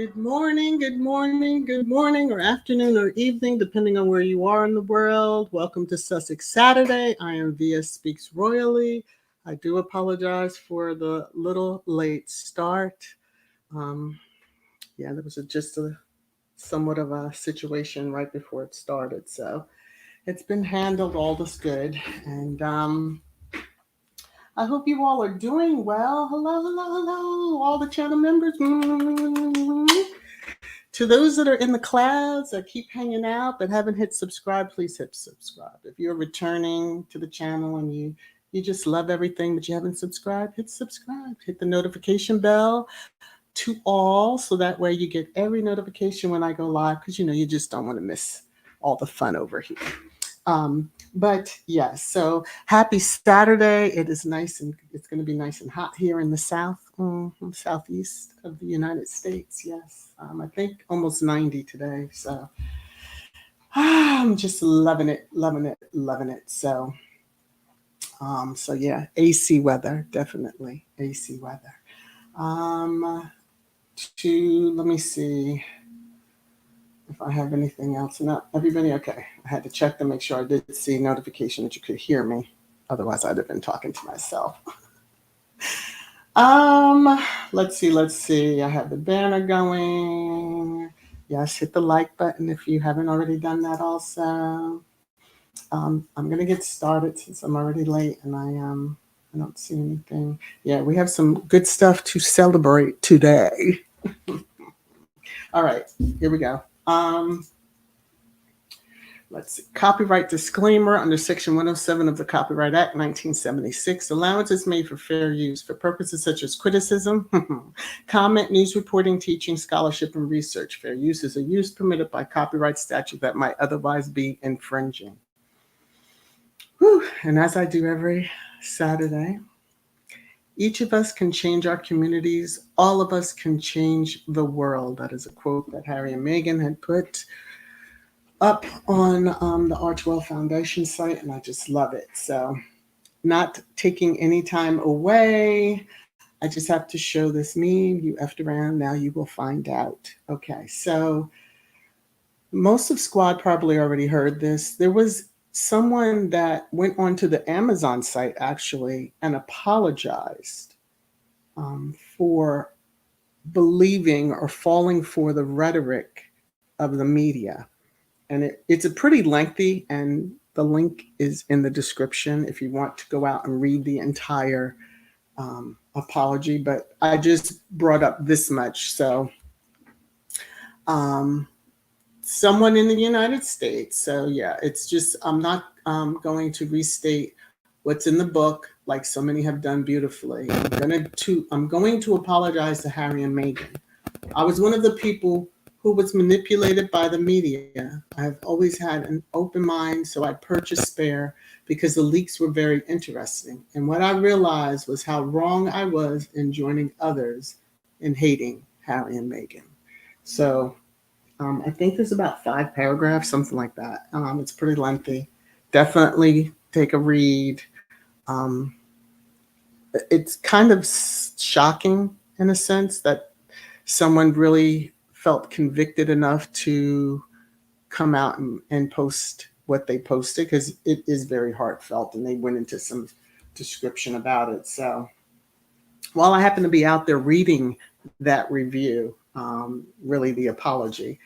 good morning, or afternoon or evening, depending on where you are in the world. Welcome to Sussex Saturday. I am VS Speaks Royally. I do apologize for the little late start. Um, yeah, there was just a somewhat of a situation right before it started, so it's been handled. All this good, and I hope you all are doing well. Hello, hello, hello, all the channel members. To those that are in the clouds that keep hanging out but haven't hit subscribe, please hit subscribe. If you're returning to the channel and you just love everything but you haven't subscribed, hit subscribe. Hit the notification bell to all so that way you get every notification when I go live, because you just don't want to miss all the fun over here. But yes, so happy Saturday. It is nice, and it's going to be nice and hot here in the southeast of the United States. Yes, I think almost 90 today. So I'm just loving it, loving it, loving it. So yeah, AC weather, definitely AC weather. Let me see if I have anything else. No, everybody okay. I had to check to make sure I did see notification that you could hear me. Otherwise, I'd have been talking to myself. Let's see. I have the banner going. Yes, hit the like button if you haven't already done that also. I'm gonna get started since I'm already late and I don't see anything. Yeah, we have some good stuff to celebrate today. All right, here we go. Let's see. Copyright disclaimer under Section 107 of the Copyright Act 1976. Allowance is made for fair use for purposes such as criticism, comment, news reporting, teaching, scholarship, and research. Fair use is a use permitted by copyright statute that might otherwise be infringing. Whew. And as I do every Saturday, each of us can change our communities. All of us can change the world. That is a quote that Harry and Meghan had put up on the Archwell Foundation site, and I just love it. So not taking any time away, I just have to show this meme. You effed around, now you will find out. Okay, so most of Squad probably already heard this. There was someone that went onto the Amazon site actually and apologized for believing or falling for the rhetoric of the media. And it's a pretty lengthy, and the link is in the description if you want to go out and read the entire apology. But I just brought up this much. So someone in the United States. So yeah, it's just, I'm not going to restate what's in the book like so many have done beautifully. I'm going to apologize to Harry and Meghan. I was one of the people who was manipulated by the media. I've always had an open mind, so I purchased Spare because the leaks were very interesting. And what I realized was how wrong I was in joining others in hating Harry and Meghan. So I think there's about 5 paragraphs, something like that. It's pretty lengthy. Definitely take a read. It's kind of shocking in a sense that someone really felt convicted enough to come out and post what they posted, because it is very heartfelt, and they went into some description about it. So while I happen to be out there reading that review, really the apology,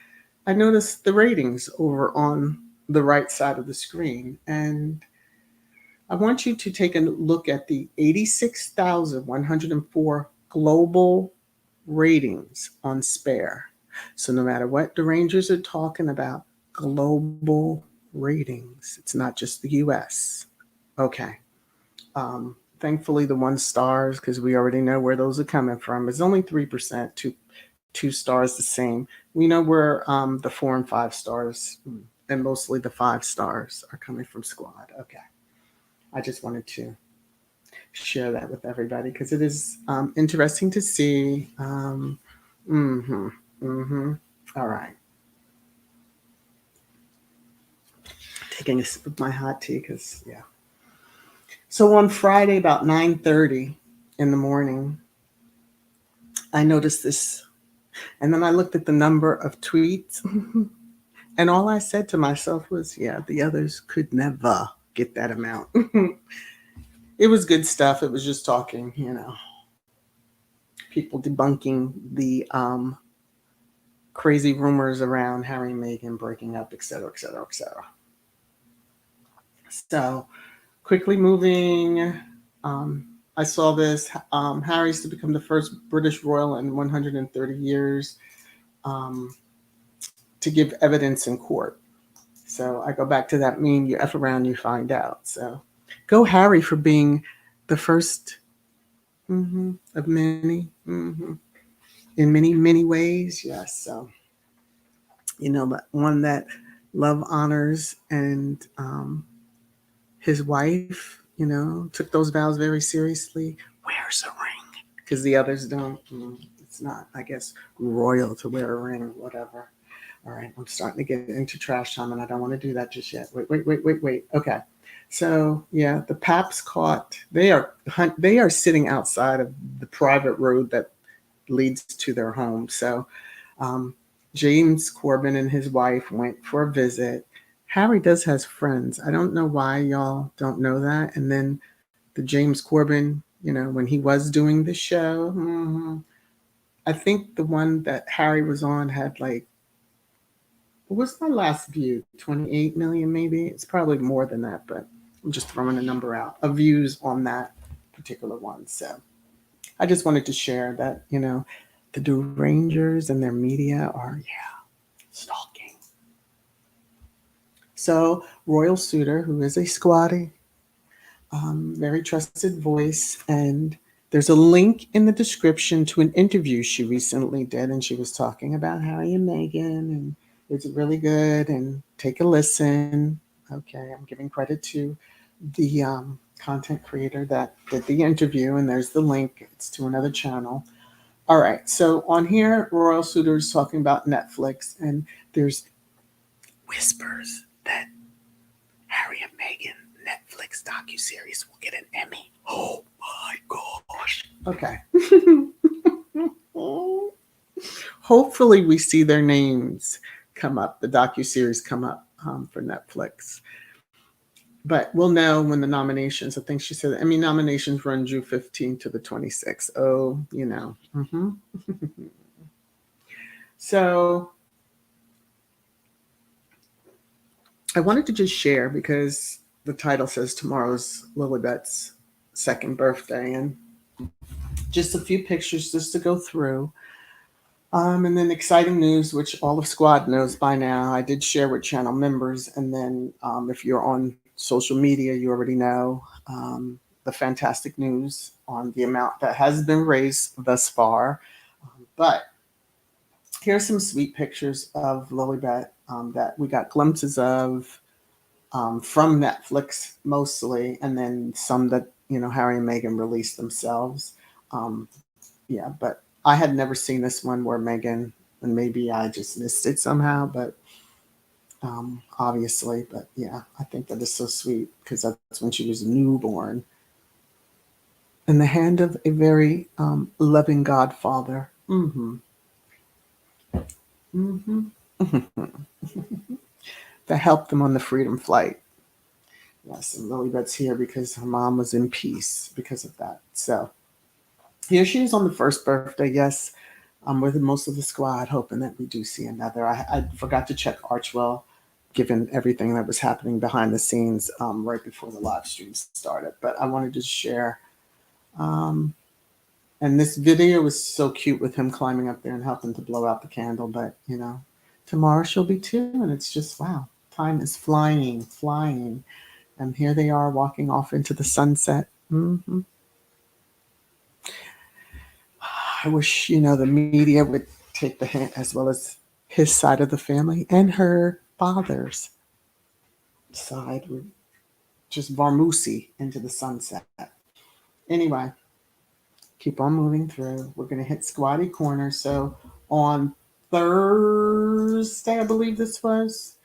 I noticed the ratings over on the right side of the screen, and I want you to take a look at the 86,104 global ratings on Spare. So no matter what the Rangers are talking about, global ratings. It's not just the US. Okay. Thankfully, the 1 stars, because we already know where those are coming from, is only 3%, 2 stars the same. We know where the 4 and 5 stars, and mostly the 5 stars, are coming from Squad. Okay. I just wanted to share that with everybody because it is interesting to see. All right. Taking a sip of my hot tea because, yeah. So on Friday about 9:30 in the morning, I noticed this And then I looked at the number of tweets, and all I said to myself was, yeah, the others could never get that amount. It was good stuff. It was just talking, people debunking the crazy rumors around Harry and Meghan breaking up, et cetera, et cetera, et cetera. So quickly moving, I saw this. Harry's to become the first British royal in 130 years to give evidence in court. So I go back to that meme, you F around, you find out. So go Harry for being the first of many, in many, many ways. Yes. So, but one that love honors and his wife, took those vows very seriously, wears a ring because the others don't. It's not, I guess, royal to wear a ring, whatever. All right, I'm starting to get into trash time, and I don't want to do that just yet. Wait. Okay, so yeah, the Paps caught. They are sitting outside of the private road that leads to their home. So James Corbin and his wife went for a visit. Harry does has friends. I don't know why y'all don't know that. And then the James Corbin, when he was doing the show, I think the one that Harry was on had like, what was my last view? 28 million, maybe. It's probably more than that, but I'm just throwing a number out of views on that particular one. So I just wanted to share that, the derangers and their media are, stalking. So Royal Suitor, who is a squatty, very trusted voice, and there's a link in the description to an interview she recently did, and she was talking about Harry and Meghan, and it's really good, and take a listen. Okay, I'm giving credit to the content creator that did the interview, and there's the link. It's to another channel. All right, so on here, Royal Suitor is talking about Netflix, and there's whispers that Harry and Meghan Netflix docuseries will get an Emmy. Oh my gosh. Okay. Hopefully we see their names come up, the docuseries come up for Netflix. But we'll know when the nominations, I think she said, Emmy nominations run June 15th to the 26th. Oh, So I wanted to just share because the title says tomorrow's Lilibet's second birthday, and just a few pictures just to go through. And then exciting news, which all of Squad knows by now. I did share with channel members, and then if you're on social media, you already know the fantastic news on the amount that has been raised thus far. But here's some sweet pictures of Lilibet that we got glimpses of from Netflix mostly, and then some that Harry and Meghan released themselves. But I had never seen this one where Meghan, and maybe I just missed it somehow, but obviously, but yeah, I think that is so sweet because that's when she was a newborn in the hand of a very loving godfather. That helped them on the freedom flight. Yes, and Lilibet's here because her mom was in peace because of that. So here she is on the first birthday. Yes, I'm with most of the squad, hoping that we do see another. I forgot to check Archwell, given everything that was happening behind the scenes right before the live stream started. But I wanted to share. And this video was so cute with him climbing up there and helping to blow out the candle. But, tomorrow she'll be 2, and it's just, wow, time is flying. And here they are walking off into the sunset. I wish, the media would take the hint, as well as his side of the family and her father's side would just varmoozy into the sunset. Anyway, keep on moving through. We're going to hit Squatty Corner. So on Thursday, I believe this was,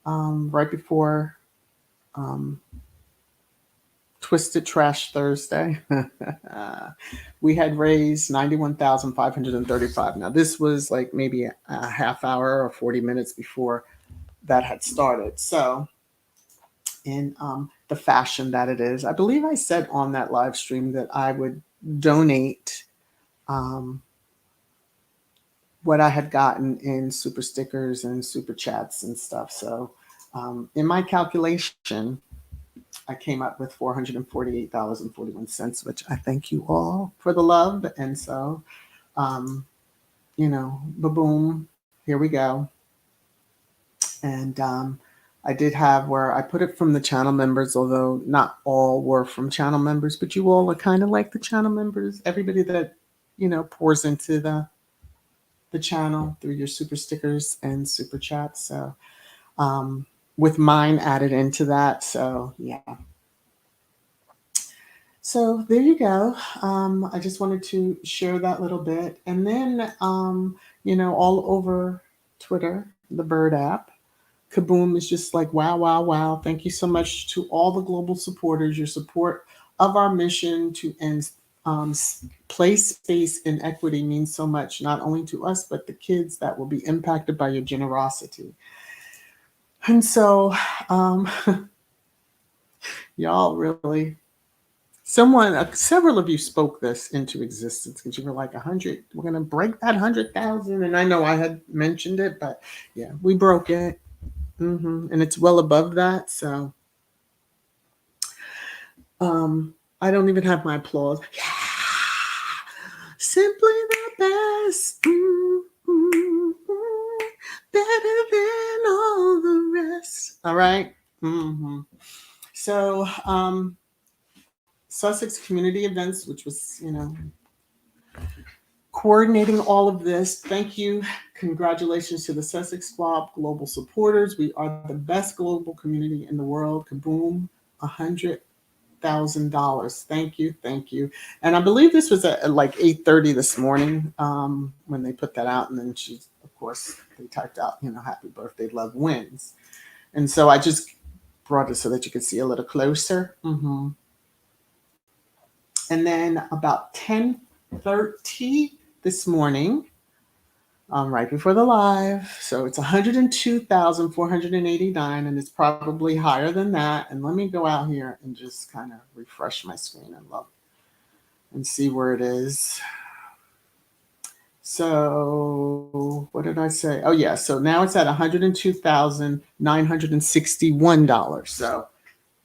right before Twisted Trash Thursday. We had raised 91,535. Now this was like maybe a half hour or 40 minutes before that had started. So in the fashion that it is, I believe I said on that live stream that I would donate um, what I had gotten in super stickers and super chats and stuff. So in my calculation, I came up with $448.41, which I thank you all for the love. And so, ba-boom, here we go. And I did have where I put it from the channel members, although not all were from channel members, but you all are kind of like the channel members. Everybody that, pours into the channel through your super stickers and super chats. So with mine added into that. So yeah. So there you go. I just wanted to share that little bit. And then, all over Twitter, the Bird app, Kaboom is just like, wow, wow, wow. Thank you so much to all the global supporters. Your support of our mission to end place, space, and equity means so much, not only to us, but the kids that will be impacted by your generosity. And so, y'all really, several of you spoke this into existence because you were like 100. We're going to break that 100,000. And I know I had mentioned it, but yeah, we broke it. And it's well above that. So I don't even have my applause. Yeah. Simply the best. Better than all the rest. All right. So Sussex Community Events, which was, coordinating all of this. Thank you. Congratulations to the Sussex Squad global supporters. We are the best global community in the world. Kaboom, $100,000. Thank you, thank you. And I believe this was at like 8:30 this morning when they put that out. And then of course, they typed out, happy birthday, love wins. And so I just brought it so that you could see a little closer. And then about 10:30 this morning, right before the live. So it's 102,489, and it's probably higher than that. And let me go out here and just kind of refresh my screen and look and see where it is. So what did I say? Oh yeah, so now it's at $102,961. So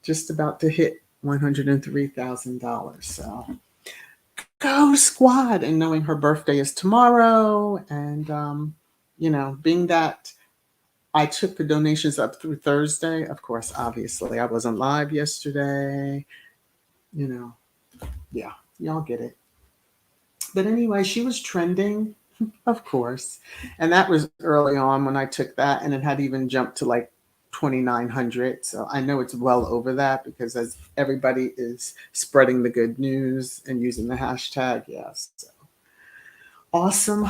just about to hit $103,000. So go squad. And knowing her birthday is tomorrow, and being that I took the donations up through Thursday, of course, obviously I wasn't live yesterday, yeah, y'all get it. But anyway, she was trending, of course, and that was early on when I took that, and it had even jumped to like 2,900. So I know it's well over that because as everybody is spreading the good news and using the hashtag, yes. So awesome.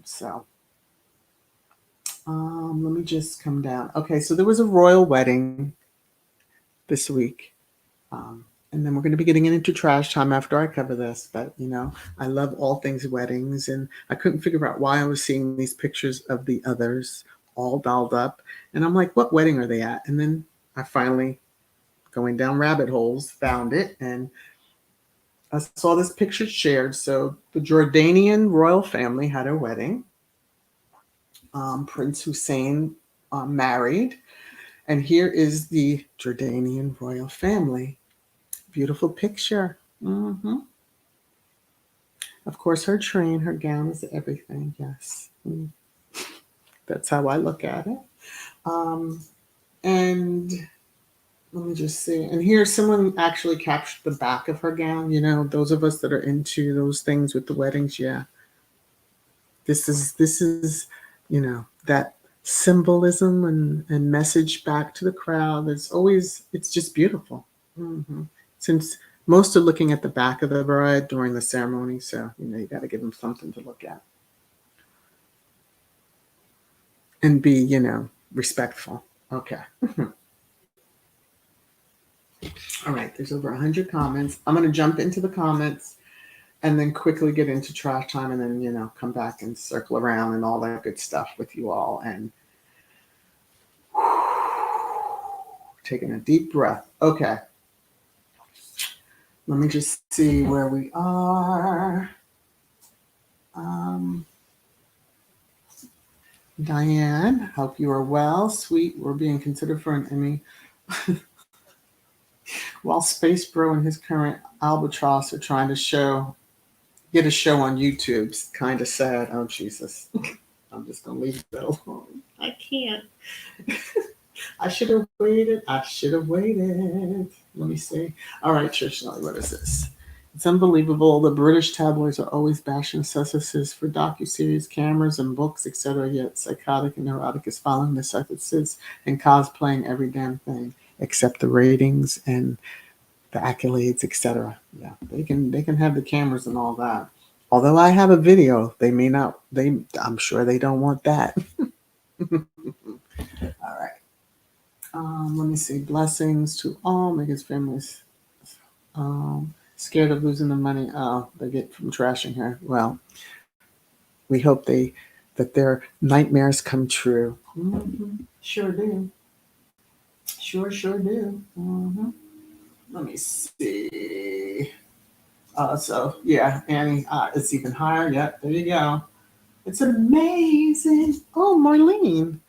So let me just come down. Okay, so there was a royal wedding this week. And then we're going to be getting into trash time after I cover this. But, I love all things weddings. And I couldn't figure out why I was seeing these pictures of the others all dolled up. And I'm like, what wedding are they at? And then I finally, going down rabbit holes, found it. And I saw this picture shared. So the Jordanian royal family had a wedding. Prince Hussein married. And here is the Jordanian royal family. Beautiful picture. Of course, her train, her gown is everything. Yes. That's how I look at it. And let me just see. And here, someone actually captured the back of her gown. Those of us that are into those things with the weddings. Yeah. This is, that symbolism and message back to the crowd. It's just beautiful. Since most are looking at the back of the bride during the ceremony, so you got to give them something to look at and be respectful. Okay. All right, there's over 100 comments. I'm going to jump into the comments and then quickly get into trash time and then, come back and circle around and all that good stuff with you all. And taking a deep breath. Okay. Let me just see where we are. Diane, hope you are well. Sweet, we're being considered for an Emmy. While Space Bro and his current albatross are trying to get a show on YouTube. It's kind of sad. Oh, Jesus. I'm just going to leave that alone. I can't. I should have waited. Let me see. All right, Trishnelli, what is this? It's unbelievable. The British tabloids are always bashing SUSSEXES for docuseries, cameras, and books, etc. Yet psychotic and neurotic is following the SUSSEXES and cosplaying every damn thing except the ratings and the accolades, etc. Yeah, they can have the cameras and all that. Although I have a video, they may not. I'm sure they don't want that. All right. Let me see. Blessings to all. Make his families scared of losing the money they get from trashing her. Well, we hope that their nightmares come true. Mm-hmm. Sure do. Sure do. Mm-hmm. Let me see. So yeah, Annie, it's even higher. Yep, there you go. It's amazing. Oh, Marlene.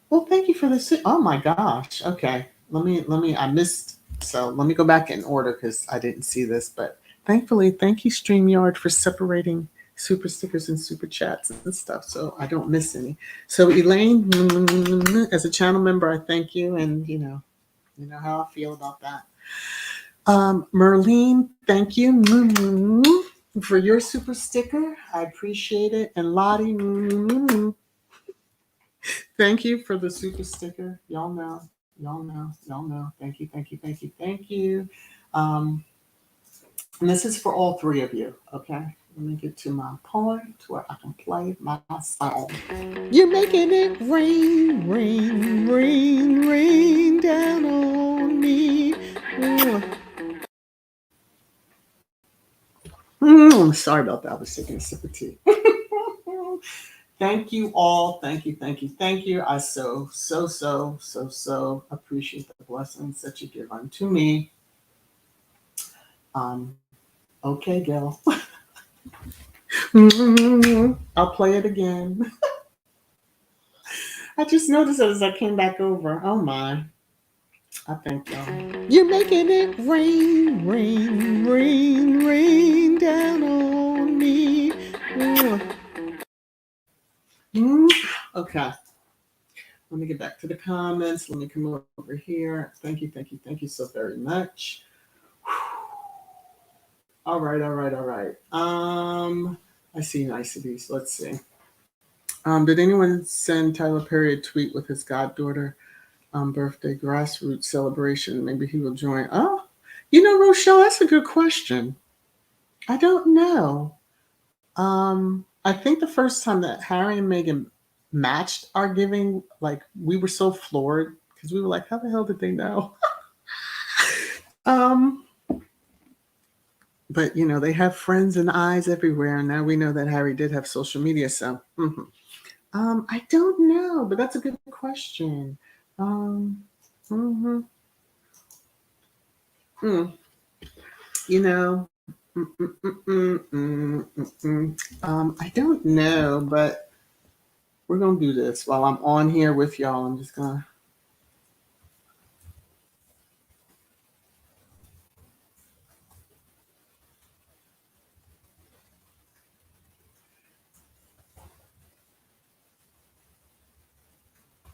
Well, thank you for this. Oh my gosh. Okay. Let me, I missed. So let me go back in order because I didn't see this, but thankfully, thank you StreamYard for separating super stickers and super chats and stuff. So I don't miss any. So Elaine, as a channel member, I thank you. And you know how I feel about that. Merlene, thank you for your super sticker. I appreciate it. And Lottie, thank you for the super sticker. Y'all know. Thank you. And this is for all three of you, okay? Let me get to my point where I can play my song. You're making it rain, rain, rain, rain down on me. Sorry about that. I was taking a sip of tea. Thank you all. Thank you. I so appreciate the blessings that you give unto me. Okay, Gil. I'll play it again. I just noticed it as I came back over. Oh my. I think you're making it rain, rain, rain, rain down on me. Okay. Let me get back to the comments. Let me come over here. Thank you so very much. All right. I see niceties. Let's see. Did anyone send Tyler Perry a tweet with his goddaughter birthday grassroots celebration? Maybe he will join. Oh, Rochelle, that's a good question. I don't know. I think the first time that Harry and Meghan matched our giving, like we were so floored because we were like, how the hell did they know? But they have friends and eyes everywhere, and now we know that Harry did have social media. So I don't know, but that's a good question. I don't know, but we're gonna do this while I'm on here with y'all. I'm just gonna.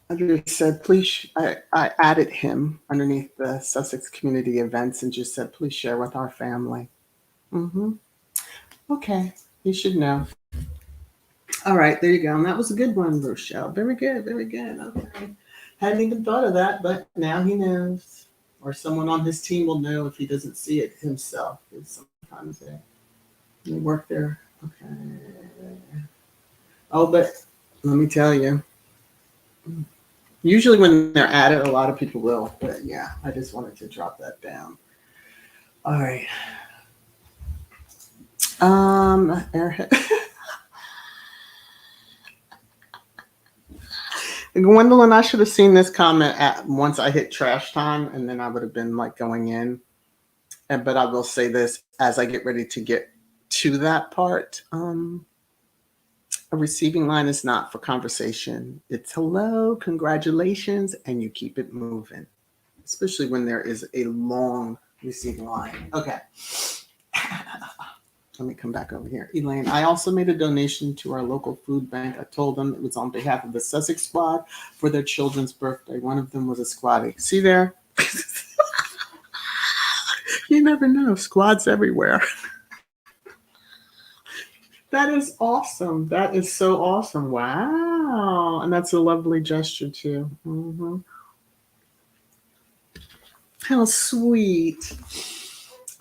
I just said, please. I added him underneath the Sussex community events and just said, please share with our family. Okay, you should know. All right, there you go. And that was a good one, Rochelle. Very good. Okay. Hadn't even thought of that, but now he knows. Or someone on his team will know if he doesn't see it himself. Because sometimes they work there. Okay. Oh, but let me tell you. Usually when they're at it, a lot of people will. But yeah, I just wanted to drop that down. All right. Airhead. Gwendolyn, I should have seen this comment at once I hit trash time, and then I would have been like going in. But I will say this as I get ready to get to that part. A receiving line is not for conversation. It's hello, congratulations, and you keep it moving, especially when there is a long receiving line. Okay. Let me come back over here. Elaine, I also made a donation to our local food bank. I told them it was on behalf of the Sussex squad for their children's birthday. One of them was a squatty. See there? You never know. Squads everywhere. That is awesome. That is so awesome. Wow. And that's a lovely gesture, too. Mm-hmm. How sweet.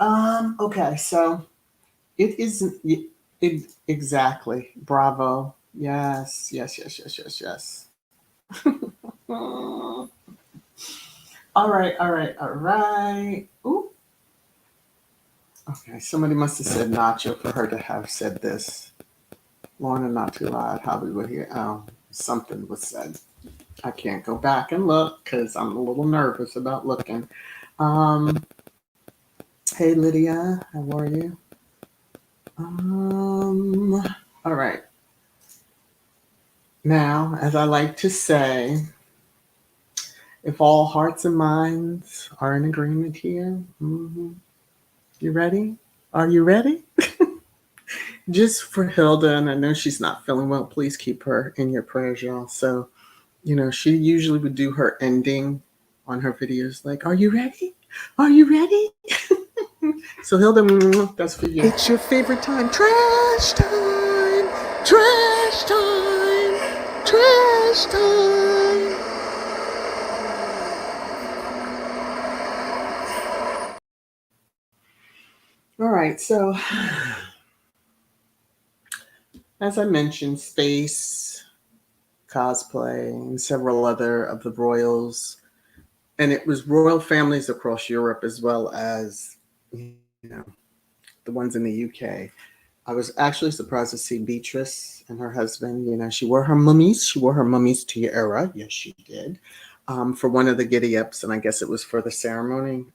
Okay, so it isn't it exactly. Bravo. Yes, yes, yes, yes, yes, yes. All right, all right, all right. Ooh. Okay, somebody must have said Nacho for her to have said this. Lorna, not too loud. Hollywood here. Oh, something was said. I can't go back and look because I'm a little nervous about looking. Hey, Lydia, how are you? All right. Now, as I like to say, if all hearts and minds are in agreement here, you ready? Are you ready? Just for Hilda, and I know she's not feeling well, please keep her in your prayers, y'all. So, she usually would do her ending on her videos like, are you ready? Are you ready? So, Hilda, that's for you. It's your favorite time. Trash time. Trash time. Trash time. All right, so as I mentioned, space, cosplay, and several other of the royals, and it was royal families across Europe as well as the ones in the UK. I was actually surprised to see Beatrice and her husband. She wore her mummies. She wore her mummies tiara. Yes, she did. For one of the giddy ups, and I guess it was for the ceremony.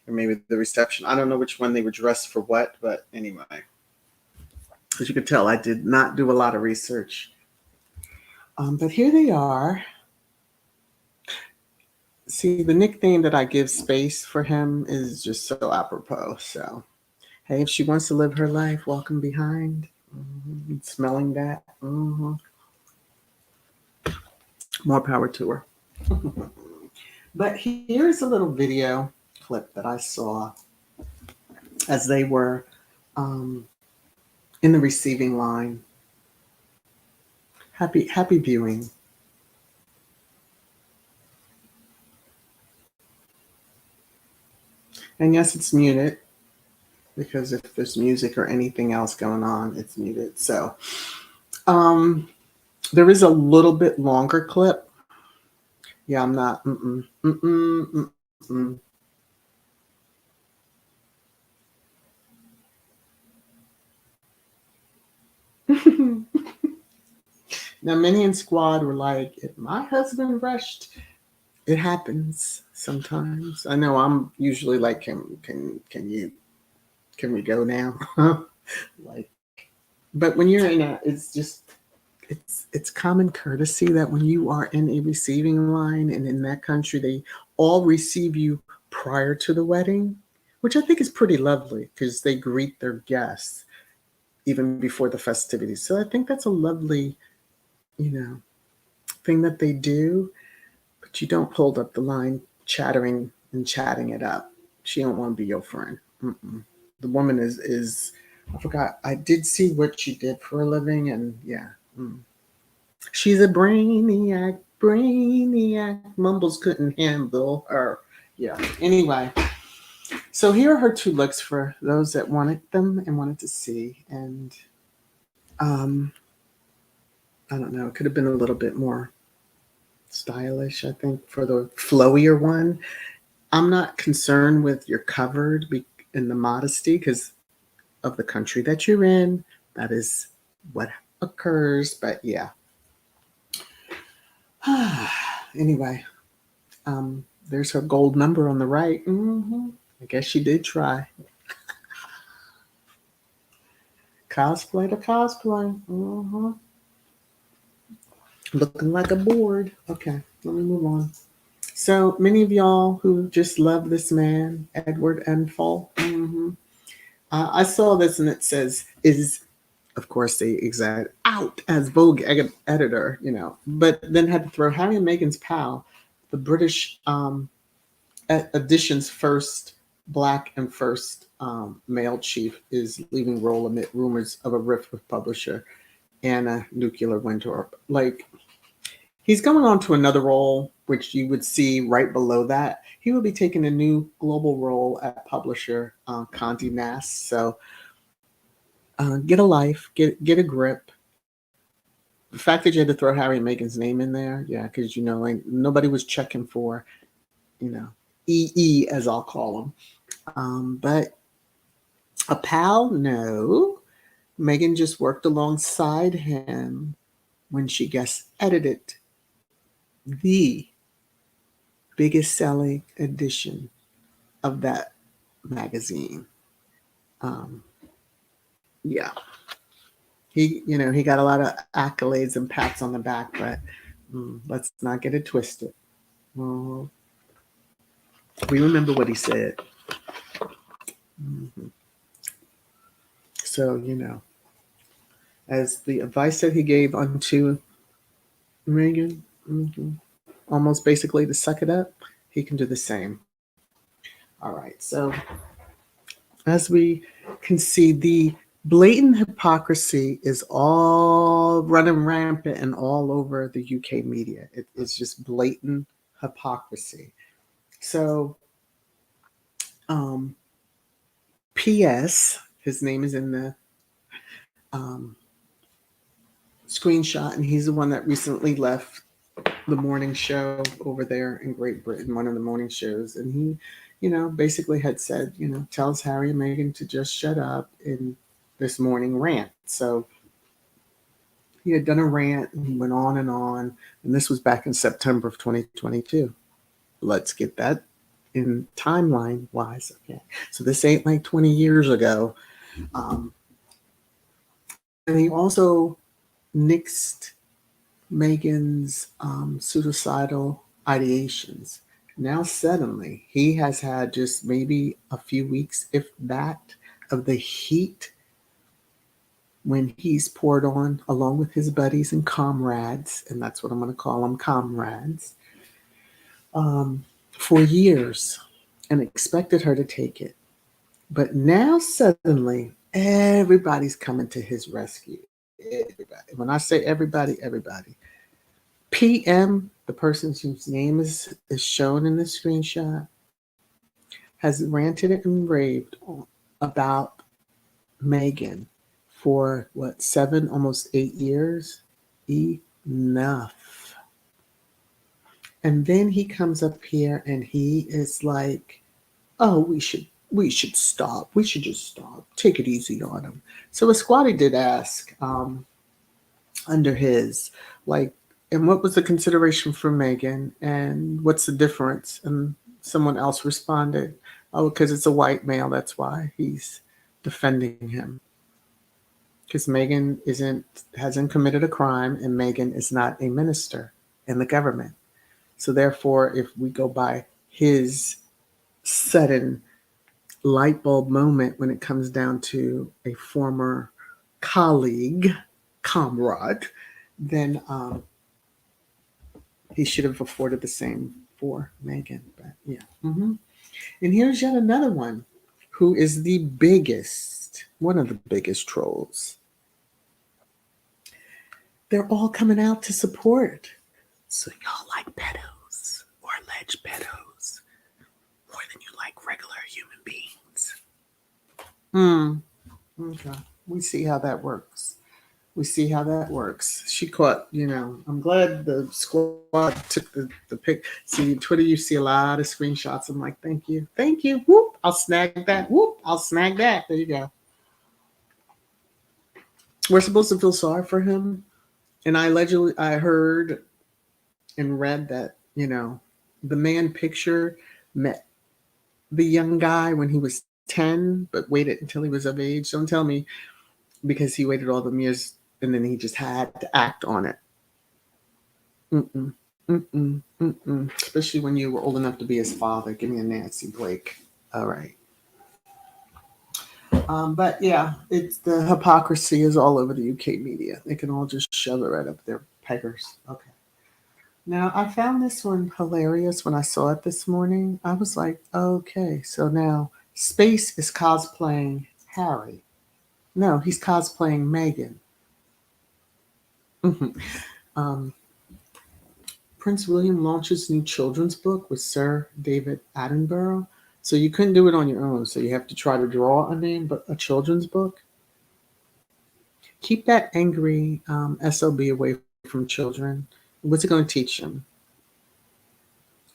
Or maybe the reception. I don't know which one they were dressed for what, but anyway. As you could tell, I did not do a lot of research. But here they are. See, the nickname that I give Space for him is just so apropos. So, hey, if she wants to live her life walking behind, smelling that, more power to her. But here's a little video clip that I saw as they were in the receiving line. Happy viewing. And yes, it's muted because if there's music or anything else going on, it's muted. So there is a little bit longer clip. Yeah, I'm not. Now, Minion Squad were like, if my husband rushed, it happens sometimes. I know I'm usually like, can we go now? Like, but when you're in it's common courtesy that when you are in a receiving line and in that country, they all receive you prior to the wedding, which I think is pretty lovely because they greet their guests even before the festivities. So I think that's a lovely, thing that they do, but you don't hold up the line chattering and chatting it up. She don't want to be your friend. The woman is I forgot. I did see what she did for a living, and yeah. She's a brainiac. Mumbles couldn't handle her. Yeah. Anyway, so here are her two looks for those that wanted them and wanted to see. And I don't know. It could have been a little bit more stylish, I think, for the flowier one. I'm not concerned with you're covered in the modesty because of the country that you're in. That is what occurs. But yeah. Anyway, there's her gold number on the right. I guess she did try. Cosplay to cosplay. Looking like a board. Okay, let me move on. So many of y'all who just love this man, Edward Enfield. I saw this and it says, is, of course, they exact out as Vogue editor, but then had to throw Harry and Meghan's pal, the British edition's first black and first male chief, is leaving role amid rumors of a rift with publisher Anna Nuclear Winter. Like, he's going on to another role, which you would see right below that. He will be taking a new global role at publisher Condé Nast. So get a life, get a grip. The fact that you had to throw Harry and Meghan's name in there, yeah, because like, nobody was checking for, EE as I'll call them. But a pal, no. Meghan just worked alongside him when she guest edited the biggest selling edition of that magazine. Yeah. He got a lot of accolades and pats on the back, but let's not get it twisted. We remember what he said. So, as the advice that he gave unto Meghan, almost basically to suck it up, he can do the same. All right. So, as we can see, the blatant hypocrisy is all running rampant and all over the UK media. It's just blatant hypocrisy. So, P.S., his name is in the screenshot, and he's the one that recently left the morning show over there in Great Britain, one of the morning shows. And he, basically had said, tells Harry and Meghan to just shut up in this morning rant. So he had done a rant and he went on. And this was back in September of 2022. Let's get that in timeline wise. Okay. So this ain't like 20 years ago. And he also nixed Meghan's suicidal ideations. Now suddenly he has had just maybe a few weeks, if that, of the heat when he's poured on along with his buddies and comrades, and that's what I'm going to call them, comrades, for years, and expected her to take it. But now suddenly everybody's coming to his rescue. Everybody. When I say everybody, everybody. PM, the person whose name is shown in the screenshot, has ranted and raved about Meghan for 7, almost 8 years. Enough. And then he comes up here and he is like, oh, we should stop. We should just stop. Take it easy on him. So a squatty did ask under his, like, and what was the consideration for Meghan, and what's the difference? And someone else responded, oh, because it's a white male, that's why he's defending him. Because Meghan hasn't committed a crime, and Meghan is not a minister in the government. So therefore, if we go by his sudden light bulb moment when it comes down to a former comrade, then he should have afforded the same for Meghan. But yeah. And here's yet another one who is one of the biggest trolls. They're all coming out to support. So y'all like pedos or alleged pedos more than you like regular human beings. Okay. We see how that works. we see how that works. She caught, I'm glad the squad took the pic. See, Twitter, you see a lot of screenshots. I'm like, thank you. Thank you. Whoop, I'll snag that. Whoop, I'll snag that. There you go. We're supposed to feel sorry for him. And I heard and read that, the man picture met the young guy when he was 10, but waited until he was of age. Don't tell me because he waited all the years and then he just had to act on it. Mm-mm, mm-mm, mm-mm. Especially when you were old enough to be his father. Give me a Nancy Blake. All right. But yeah, it's the hypocrisy is all over the UK media. They can all just shove it right up their peggers. Okay. Now I found this one hilarious when I saw it this morning. I was like, okay, so now Space is cosplaying Harry. No, he's cosplaying Meghan. Mhm. Um, Prince William launches new children's book with Sir David Attenborough. So you couldn't do it on your own. So you have to try to draw a name, but a children's book. Keep that angry SOB away from children. What's it going to teach them?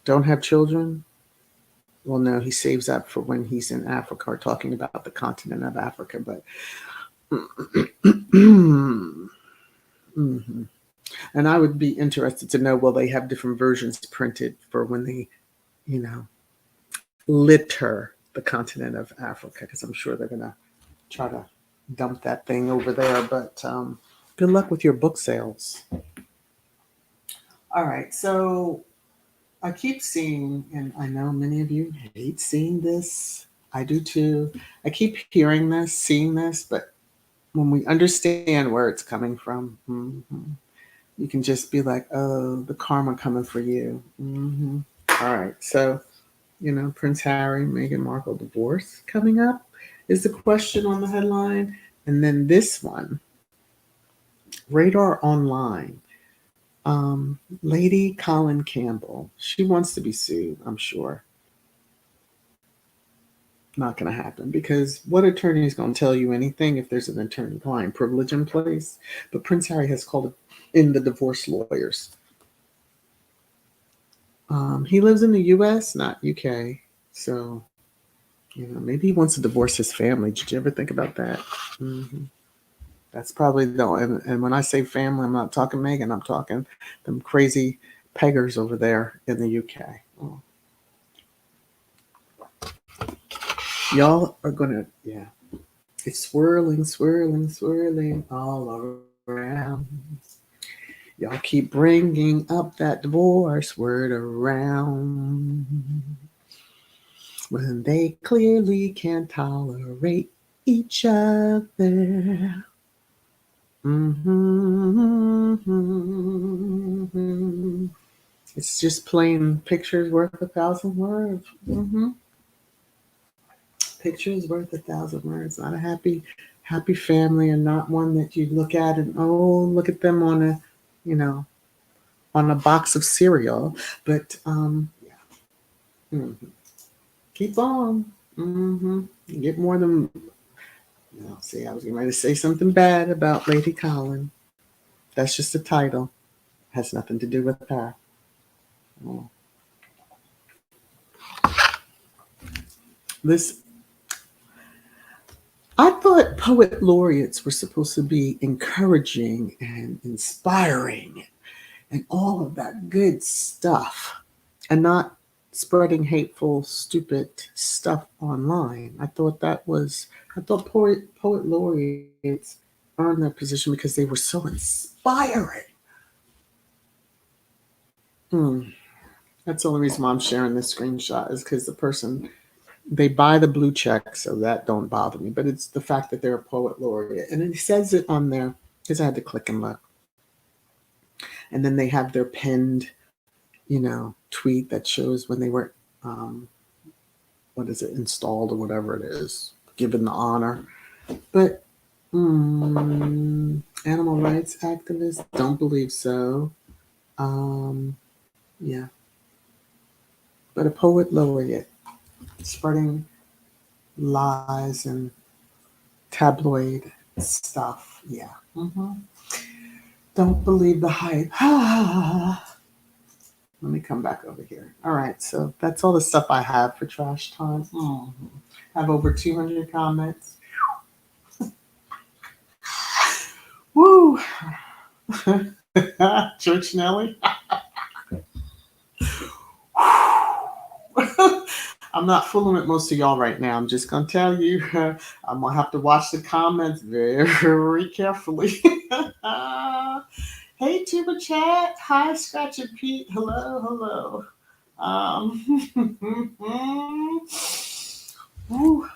Don't have children? Well, no, he saves that for when he's in Africa or talking about the continent of Africa. But mm-hmm. And I would be interested to know, will they have different versions printed for when they, you know, litter the continent of Africa? Because I'm sure they're going to try to dump that thing over there. But good luck with your book sales. All right. So I keep seeing, and I know many of you hate seeing this. I do too. I keep hearing this, seeing this, but when we understand where it's coming from, you can just be like, oh, the karma coming for you. All right. So, Prince Harry, Meghan Markle divorce coming up is the question on the headline. And then this one, Radar Online. Lady Colin Campbell, she wants to be sued, I'm sure. Not going to happen because what attorney is going to tell you anything if there's an attorney-client privilege in place? But Prince Harry has called in the divorce lawyers. He lives in the U.S., not UK. So, maybe he wants to divorce his family. Did you ever think about that? That's probably and when I say family, I'm not talking Meghan. I'm talking them crazy peggers over there in the UK. Oh. Y'all are gonna, it's swirling, swirling, swirling all around. Y'all keep bringing up that divorce word around when they clearly can't tolerate each other. It's just plain pictures worth 1,000 words. Pictures worth 1,000 words. Not a happy family, and not one that you look at and look at them on a, on a box of cereal. But keep on. You get more than. See, I was getting ready to say something bad about Lady Colin. That's just a title. Has nothing to do with her. Oh. I thought poet laureates were supposed to be encouraging and inspiring and all of that good stuff, and not spreading hateful, stupid stuff online. I thought poet laureates earned that position because they were so inspiring. That's the only reason why I'm sharing this screenshot is because the person, they buy the blue check, so that don't bother me. But it's the fact that they're a poet laureate. And it says it on there because I had to click and look. And then they have their pinned, tweet that shows when they were, installed or whatever it is, given the honor. But animal rights activists, don't believe so. Yeah. But a poet laureate spreading lies and tabloid stuff. Yeah. Don't believe the hype. Let me come back over here. All right, so that's all the stuff I have for trash time. Have over 200 comments. Woo! Church Nelly. I'm not fooling with most of y'all right now. I'm just gonna tell you, I'm gonna have to watch the comments very carefully. Hey, Tuber Chat. Hi, Scratch and Pete. Hello, hello. Woo.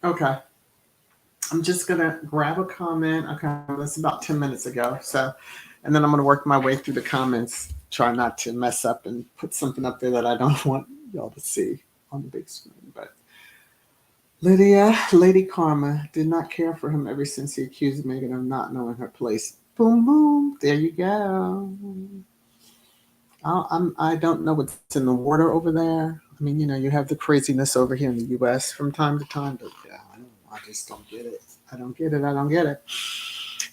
Okay. I'm just gonna grab a comment. Okay, that's about 10 minutes ago. So, and then I'm gonna work my way through the comments. Try not to mess up and put something up there that I don't want y'all to see on the big screen. But Lydia, Lady Karma, did not care for him ever since he accused Megan of not knowing her place. Boom, boom. There you go. I don't know what's in the water over there. I mean, you have the craziness over here in the U.S. from time to time, but yeah, I just don't get it. I don't get it.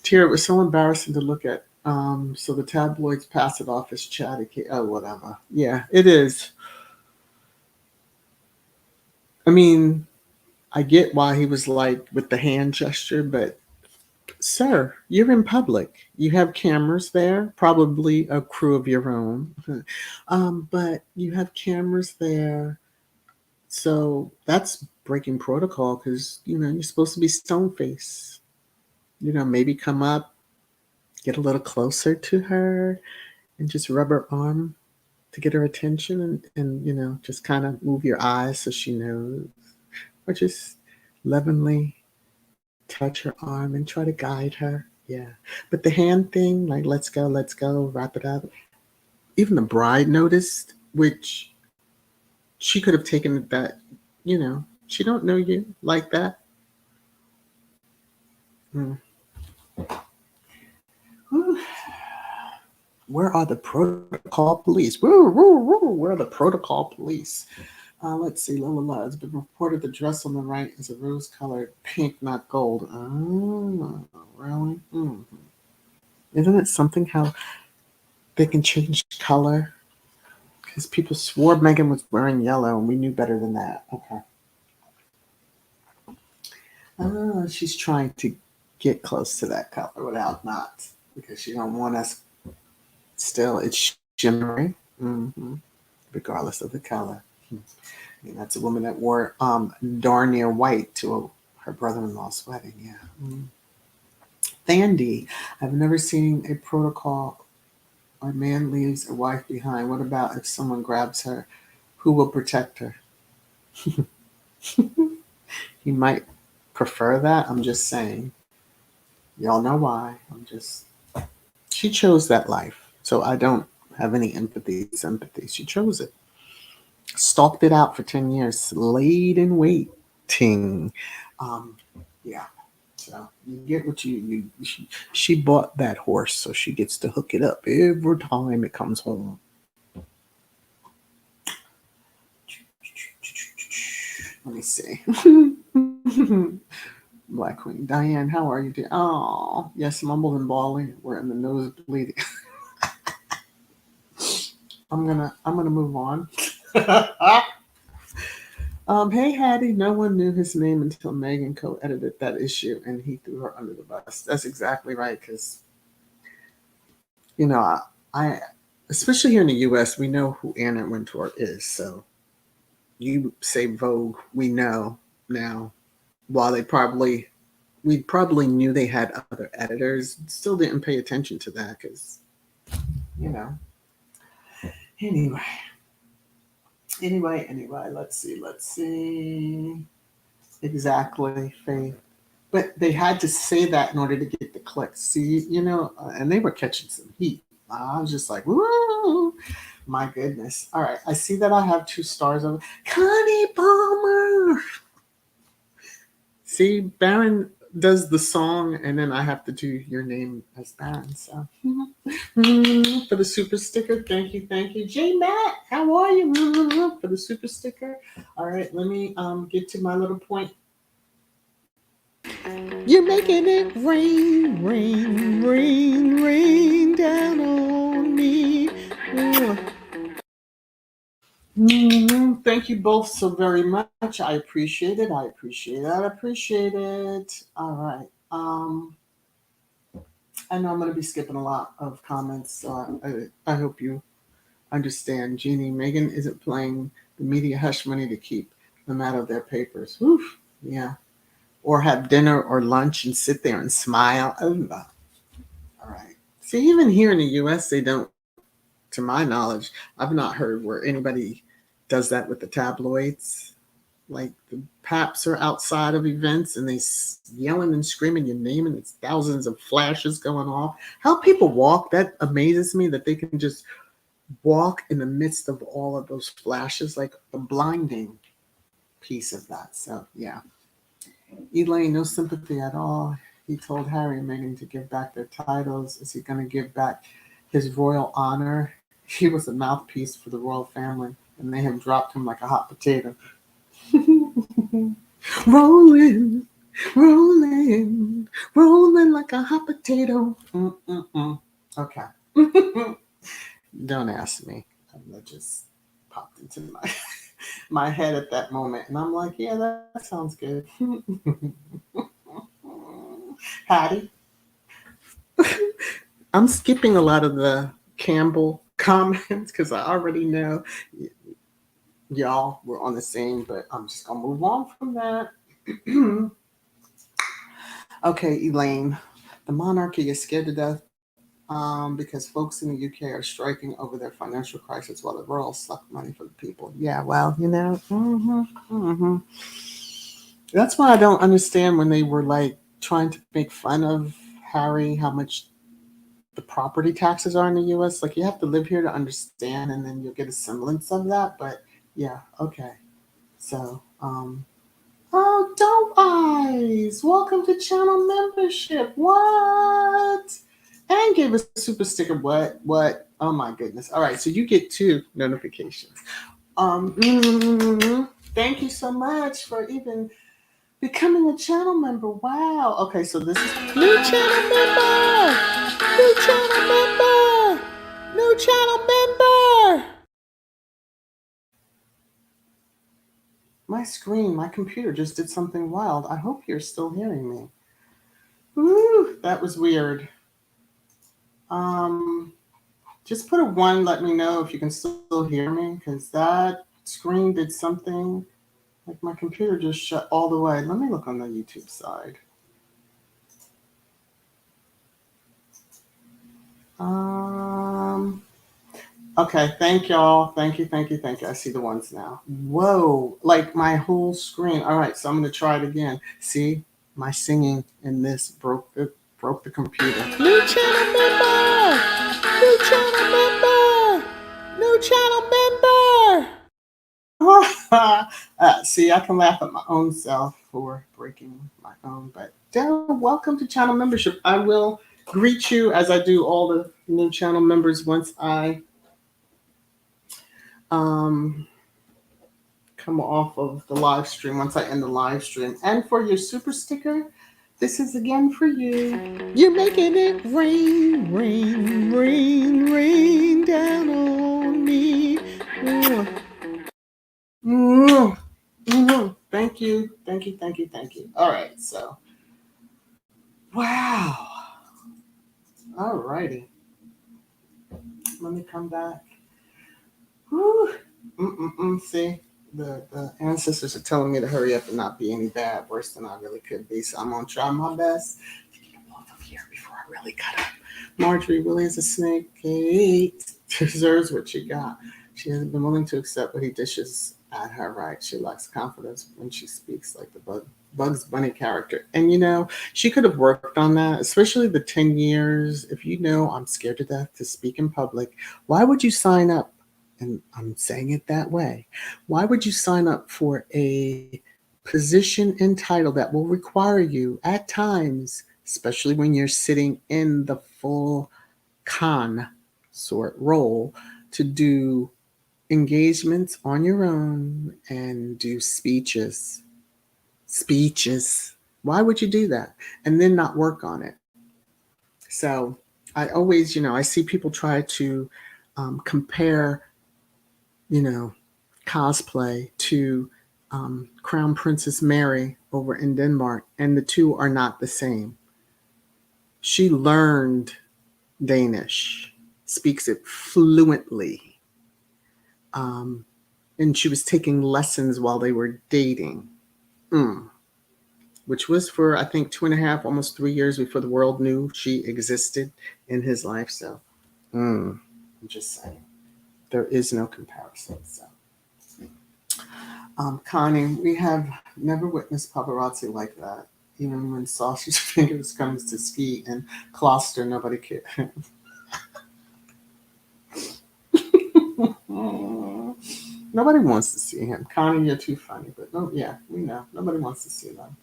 Tira, it was so embarrassing to look at. So the tabloids pass it off as chatty. Oh, whatever. Yeah, it is. I mean, I get why he was like with the hand gesture, but sir, you're in public. You have cameras there, probably a crew of your own. But you have cameras there. So that's breaking protocol because, you're supposed to be stone face. Maybe come up, get a little closer to her and just rub her arm to get her attention and just kind of move your eyes so she knows. Or just lovingly touch her arm and try to guide her. Yeah. But the hand thing, like, let's go, wrap it up. Even the bride noticed, which she could have taken it that, she don't know you like that. Where are the protocol police? Where are the protocol police? Let's see. It's been reported the dress on the right is a rose-colored pink, not gold. Oh, really? Isn't it something how they can change color? Because people swore Megan was wearing yellow, and we knew better than that. Okay. She's trying to get close to that color without knots because she don't want us. Still, it's shimmering, regardless of the color. And that's a woman that wore darn near white to her brother-in-law's wedding. Yeah. Thandi, I've never seen a protocol. A man leaves a wife behind. What about if someone grabs her? Who will protect her? He might prefer that. I'm just saying. Y'all know why. She chose that life. So I don't have any sympathy. She chose it. Stalked it out for 10 years. Laid in waiting. Yeah. So you get what she bought that horse, so she gets to hook it up every time it comes home. Let me see. Black Queen. Diane, how are you doing? Oh, yes, mumbled and bawling. We're in the nose bleeding. I'm gonna move on. Hey Hattie, no one knew his name until Megan co-edited that issue and he threw her under the bus. That's exactly right, because I especially here in the US, we know who Anna Wintour is. So you say Vogue, we know now. While we probably knew they had other editors, still didn't pay attention to that because, Anyway, let's see. Exactly, Faith. But they had to say that in order to get the clicks. See, and they were catching some heat. I was just like, woo, my goodness. All right, I see that I have 2 stars of Connie Palmer. See, Baron does the song, and then I have to do your name as Baron. So, for the super sticker, thank you. J Matt, how are you? For the super sticker. All right, let me get to my little point You're making it rain, rain, rain, rain down on me. Thank you both so very much. I appreciate it. I appreciate it. I appreciate it. All right. I know I'm going to be skipping a lot of comments, so I hope you understand. Jeannie, Megan isn't playing the media hush money to keep them out of their papers. Oof. Yeah. Or have dinner or lunch and sit there and smile. Oh, all right. See, even here in the U.S., they don't, to my knowledge, I've not heard where anybody does that with the tabloids. Like the paps are outside of events and they yelling and screaming your name and it's thousands of flashes going off. How people walk, that amazes me that they can just walk in the midst of all of those flashes, like the blinding piece of that. So, yeah. Elaine, no sympathy at all. He told Harry and Meghan to give back their titles. Is he going to give back his royal honor? He was a mouthpiece for the royal family, and they have dropped him like a hot potato. Rolling, rolling, rolling like a hot potato. Okay. Don't ask me. That just popped into my head at that moment. And I'm like, yeah, that sounds good. Hattie. I'm skipping a lot of the Campbell comments because I already know y'all were on the same, but I'm just going to move on from that. Okay, Elaine. The monarchy is scared to death because folks in the UK are striking over their financial crisis while the royals suck money for the people. Yeah, well, that's why I don't understand when they were like trying to make fun of Harry, how much the property taxes are in the US. Like you have to live here to understand and then you'll get a semblance of that. But yeah, okay. So, oh, Dope Eyes, welcome to channel membership. What? And gave us a super sticker. What? Oh my goodness. All right, so you get 2 notifications. Thank you so much for even becoming a channel member. Wow. Okay, so this is new channel member. New channel member. New channel member. My screen, my computer just did something wild. I hope you're still hearing me. Woo, that was weird. Just put a 1, let me know if you can still hear me, because that screen did something. Like my computer just shut all the way. Let me look on the YouTube side. Okay, thank y'all. Thank you. I see the ones now. Whoa, like my whole screen. All right, so I'm gonna try it again. See, my singing in this broke the computer. New channel member! New channel member! New channel member! See, I can laugh at my own self for breaking my own. But welcome to channel membership. I will greet you as I do all the new channel members once I come off of the live stream, once I end the live stream. And for your super sticker, this is again for you. You're making it rain, rain, rain, rain down on me. Thank you. All right, so wow. All righty. Let me come back. Whew. See, the ancestors are telling me to hurry up and not be any bad, worse than I really could be. So I'm gonna try my best to get them off of here before I really cut up. Marjorie really is a snake. Kate deserves what she got. She hasn't been willing to accept what he dishes at her. Right? She lacks confidence when she speaks like the Bugs Bunny character. And she could have worked on that, especially the 10 years. If I'm scared to death to speak in public, why would you sign up? And I'm saying it that way. Why would you sign up for a position and title that will require you at times, especially when you're sitting in the full consort role, to do engagements on your own and do speeches? Why would you do that and then not work on it? So I always, I see people try to compare, you know, cosplay to Crown Princess Mary over in Denmark, and the two are not the same. She learned Danish, speaks it fluently, and she was taking lessons while they were dating, which was for, I think, 2.5, almost 3 years before the world knew she existed in his life. So I'm just saying, there is no comparison. So, Connie, we have never witnessed paparazzi like that. Even when Sausage Fingers comes to ski and Gloucester, nobody cares. Nobody wants to see him. Connie, you're too funny. But no, yeah, we know. Nobody wants to see them.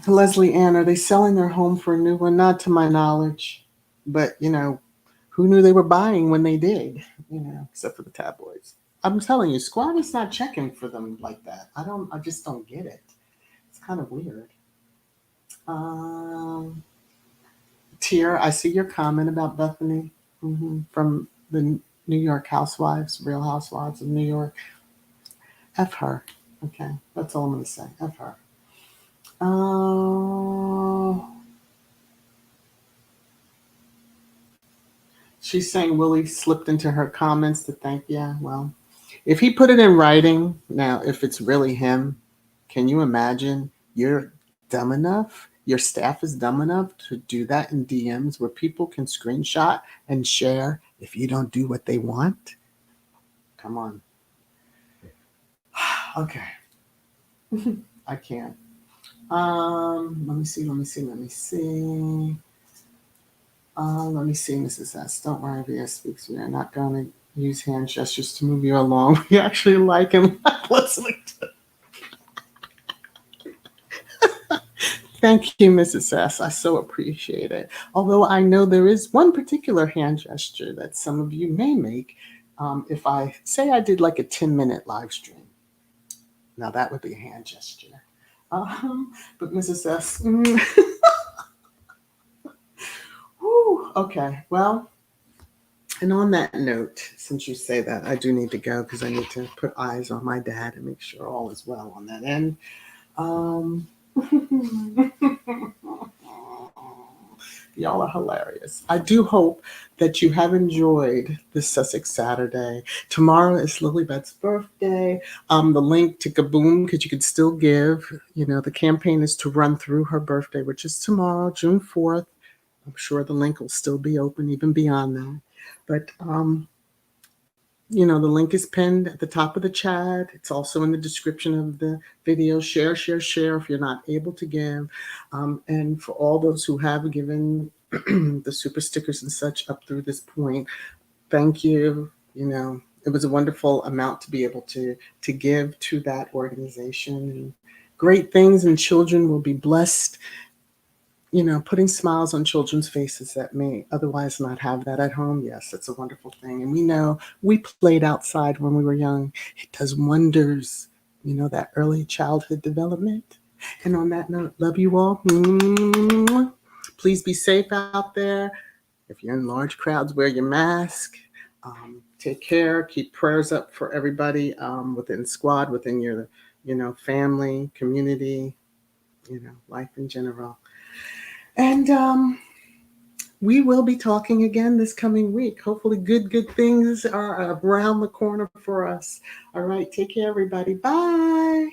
Leslie Ann, are they selling their home for a new one? Not to my knowledge. But, who knew they were buying when they did? Except for the tabloids. I'm telling you, Squad is not checking for them like that. I just don't get it. It's kind of weird. Tier, I see your comment about Bethany from the New York Housewives, Real Housewives of New York. F her. Okay, that's all I'm going to say. F her. She's saying Willie slipped into her comments to thank. Yeah, well, if he put it in writing, now, if it's really him, can you imagine you're dumb enough? Your staff is dumb enough to do that in DMs where people can screenshot and share if you don't do what they want? Come on. Okay. I can't. Let me see. Let me see, Mrs. S. Don't worry, VS Speaks. We are not going to use hand gestures to move you along. We actually like and like listening to. Thank you, Mrs. S. I so appreciate it. Although I know there is one particular hand gesture that some of you may make if I say I did like a 10-minute live stream. Now that would be a hand gesture. But Mrs. S. Whew, okay, well, and on that note, since you say that, I do need to go because I need to put eyes on my dad and make sure all is well on that end. Y'all are hilarious. I do hope that you have enjoyed this Sussex Saturday. Tomorrow is Lilibet's birthday. The link to Kaboom, because you can still give. The campaign is to run through her birthday, which is tomorrow, June 4th. I'm sure the link will still be open even beyond that. But, the link is pinned at the top of the chat. It's also in the description of the video. Share if you're not able to give. And for all those who have given the super stickers and such up through this point, thank you. It was a wonderful amount to be able to give to that organization. And great things, and children will be blessed. Putting smiles on children's faces that may otherwise not have that at home. Yes, it's a wonderful thing. And we know we played outside when we were young. It does wonders, that early childhood development. And on that note, love you all. Please be safe out there. If you're in large crowds, wear your mask. Take care. Keep prayers up for everybody within Squad, within your, family, community, life in general. And we will be talking again this coming week. Hopefully good things are around the corner for us. All right. Take care, everybody. Bye.